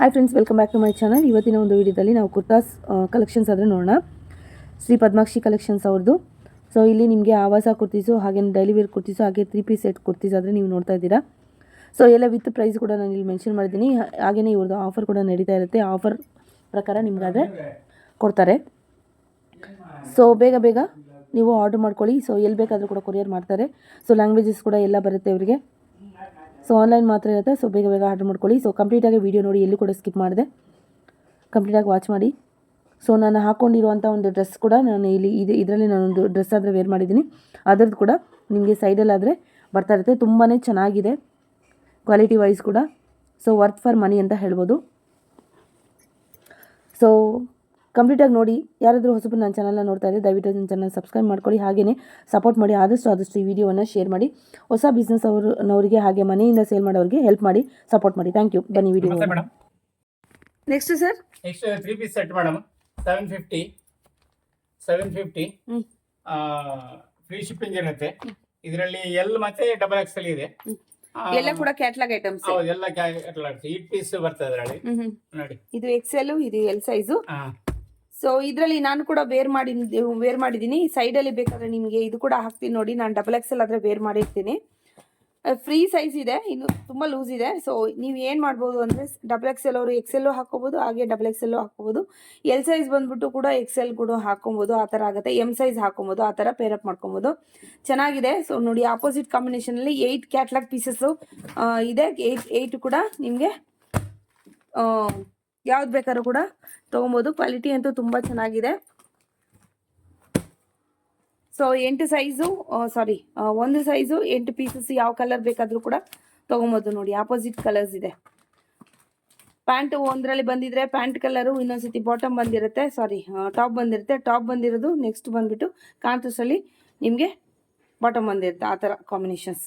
Hi friends, welcome back to my channel. ಇವತ್ತಿನ ಒಂದು ವಿಡಿಯೋದಲ್ಲಿ ನಾವು ಕುರ್ತಾಸ್ ಕಲೆಕ್ಷನ್ಸ್ ಆದರೆ ನೋಡೋಣ. ಶ್ರೀ ಪದ್ಮಾಕ್ಷಿ ಕಲೆಕ್ಷನ್ಸ್ ಅವ್ರದ್ದು. ಸೊ ಇಲ್ಲಿ ನಿಮಗೆ ಆವಾಸ ಕುರ್ತೀಸು, ಹಾಗೆ ಡೈಲಿ ವೇರ್ ಕುರ್ತೀಸು, ಹಾಗೆ 3 ಪೀಸ್ ಸೆಟ್ ಕುರ್ತೀಸ್ ಆದರೆ ನೀವು ನೋಡ್ತಾ ಇದ್ದೀರಾ. ಸೊ ಎಲ್ಲ ವಿತ್ ಪ್ರೈಸ್ ಕೂಡ ನಾನು ಇಲ್ಲಿ ಮೆನ್ಷನ್ ಮಾಡಿದ್ದೀನಿ. ಹಾಗೆಯೇ ಇವ್ರದ್ದು ಆಫರ್ ಕೂಡ ನಡೀತಾ ಇರುತ್ತೆ. ಆಫರ್ ಪ್ರಕಾರ ನಿಮಗಾದರೆ ಕೊಡ್ತಾರೆ. ಸೊ ಬೇಗ ನೀವು ಆರ್ಡರ್ ಮಾಡ್ಕೊಳ್ಳಿ. ಸೊ ಎಲ್ಲಿ ಬೇಕಾದರೂ ಕೂಡ ಕೊರಿಯರ್ ಮಾಡ್ತಾರೆ. ಸೊ ಲ್ಯಾಂಗ್ವೇಜಸ್ ಕೂಡ ಎಲ್ಲ ಬರುತ್ತೆ ಅವರಿಗೆ. ಸೊ ಆನ್ಲೈನ್ ಮಾತ್ರ ಇರುತ್ತೆ. ಸೊ ಬೇಗ ಆರ್ಡರ್ ಮಾಡ್ಕೊಳ್ಳಿ. ಸೊ ಕಂಪ್ಲೀಟಾಗಿ ವೀಡಿಯೋ ನೋಡಿ, ಎಲ್ಲೂ ಕೂಡ ಸ್ಕಿಪ್ ಮಾಡಿದೆ, ಕಂಪ್ಲೀಟಾಗಿ ವಾಚ್ ಮಾಡಿ. ಸೊ ನಾನು ಹಾಕ್ಕೊಂಡಿರುವಂಥ ಒಂದು ಡ್ರೆಸ್ ಕೂಡ ನಾನು ಇದರಲ್ಲಿ ನಾನೊಂದು ಡ್ರೆಸ್ ಆದರೆ ವೇರ್ ಮಾಡಿದ್ದೀನಿ. ಅದರದ್ದು ಕೂಡ ನಿಮಗೆ ಸೈಡಲ್ಲಾದರೆ ಬರ್ತಾ ಇರುತ್ತೆ. ತುಂಬಾ ಚೆನ್ನಾಗಿದೆ ಕ್ವಾಲಿಟಿ ವೈಸ್ ಕೂಡ. ಸೊ ವರ್ತ್ ಫಾರ್ ಮನಿ ಅಂತ ಹೇಳ್ಬೋದು. ಸೊ ಕಂಪ್ಲೀಟಾಗಿ ನೋಡಿ. ಯಾರಾದರೂ ಹೊಸಬರು ನನ್ನ ಚಾನಲ್ನ ನೋಡ್ತಾ ಇದ್ದರೆ ದಯವಿಟ್ಟು ನನ್ನ ಚಾನಲ್ ಸಬ್ಸ್ಕ್ರೈಬ್ ಮಾಡ್ಕೊಳ್ಳಿ. ಹಾಗೆಯೇ ಸಪೋರ್ಟ್ ಮಾಡಿ. ಆದಷ್ಟು ಈ ವಿಡಿಯೋವನ್ನು ಶೇರ್ ಮಾಡಿ. ಹೊಸ ಬಿಸ್ನೆಸ್ ಅವರಿಗೆ ಹಾಗೆ ಮನೆಯಿಂದ ಸೇಲ್ ಮಾಡೋರಿಗೆ ಹೆಲ್ಪ್ ಮಾಡಿ, ಸಪೋರ್ಟ್ ಮಾಡಿ. Thank you. ಬನ್ನಿ video. Next sir, next 3 piece set madam, 750 free shipping ಇರುತ್ತೆ. ಇದರಲ್ಲಿ ಎಲ್ ಮತ್ತೆ ಡಬಲ್ ಎಕ್ಸೆಲ್ ಇದೆ. ಎಲ್ಲ ಕೂಡ ಕ್ಯಾಟಲಾಗ್ ಐಟಮ್ಸ್. ಹೌದು, ಎಲ್ಲ ಕ್ಯಾಟಲಾಗ್ 8 ಪೀಸ್ ಬರ್ತದೆ ಅದರಲ್ಲಿ. ನೋಡಿ, ಇದು ಎಕ್ಸೆಲ್, ಇದು ಎಲ್ ಸೈಜು. ಸೊ ಇದರಲ್ಲಿ ನಾನು ಕೂಡ ವೇರ್ ಮಾಡಿದ್ದೀನಿ. ಸೈಡಲ್ಲಿ ಬೇಕಾದ್ರೆ ನಿಮಗೆ ಇದು ಕೂಡ ಹಾಕ್ತೀನಿ ನೋಡಿ. ನಾನು ಡಬಲ್ ಎಕ್ಸೆಲ್ ಆದರೆ ವೇರ್ ಮಾಡಿರ್ತೀನಿ. ಫ್ರೀ ಸೈಜ್ ಇದೆ, ಇನ್ನು ತುಂಬ ಲೂಸ್ ಇದೆ. ಸೊ ನೀವು ಏನು ಮಾಡ್ಬೋದು ಅಂದರೆ ಡಬಲ್ ಎಕ್ಸೆಲ್ ಅವರು ಎಕ್ಸೆಲ್ಲು ಹಾಕೋಬೋದು, ಹಾಗೆ ಡಬಲ್ ಎಕ್ಸೆಲ್ಲು ಹಾಕೋಬೋದು. ಎಲ್ ಸೈಜ್ ಬಂದ್ಬಿಟ್ಟು ಕೂಡ ಎಕ್ಸೆಲ್ ಕೂಡ ಹಾಕೊಬೋದು, ಆ ಥರ ಆಗುತ್ತೆ. ಎಮ್ ಸೈಜ್ ಹಾಕೊಬೋದು, ಆ ಥರ ಪೇರಪ್ ಮಾಡ್ಕೊಬೋದು. ಚೆನ್ನಾಗಿದೆ. ಸೊ ನೋಡಿ, ಆಪೋಸಿಟ್ ಕಾಂಬಿನೇಷನಲ್ಲಿ 8 ಕ್ಯಾಟ್ಲಾಗ್ ಪೀಸಸ್ಸು ಇದೆ. 8 ಕೂಡ ನಿಮಗೆ ಯಾವ್ದು ಬೇಕಾದ್ರೂ ಕೂಡ ತೊಗೊಬೋದು. ಕ್ವಾಲಿಟಿ ಅಂತೂ ತುಂಬ ಚೆನ್ನಾಗಿದೆ. ಸೊ 8 ಸೈಜು ಒಂದು ಸೈಜು 8 ಪೀಸಸ್ ಯಾವ ಕಲರ್ ಬೇಕಾದರೂ ಕೂಡ ತೊಗೊಬೋದು. ನೋಡಿ, ಆಪೋಸಿಟ್ ಕಲರ್ಸ್ ಇದೆ. ಪ್ಯಾಂಟ್ ಒಂದರಲ್ಲಿ ಬಂದಿದ್ರೆ ಪ್ಯಾಂಟ್ ಕಲರು, ಇನ್ನೊಂದ್ಸತಿ ಬಾಟಮ್ ಬಂದಿರುತ್ತೆ, ಟಾಪ್ ಬಂದಿರುತ್ತೆ. ಟಾಪ್ ಬಂದಿರೋದು ನೆಕ್ಸ್ಟ್ ಬಂದುಬಿಟ್ಟು ಕಾಂಟ್ರಾಸ್ಟಲ್ಲಿ ನಿಮಗೆ ಬಾಟಮ್ ಬಂದಿರುತ್ತೆ. ಆ ಥರ ಕಾಂಬಿನೇಷನ್ಸ್.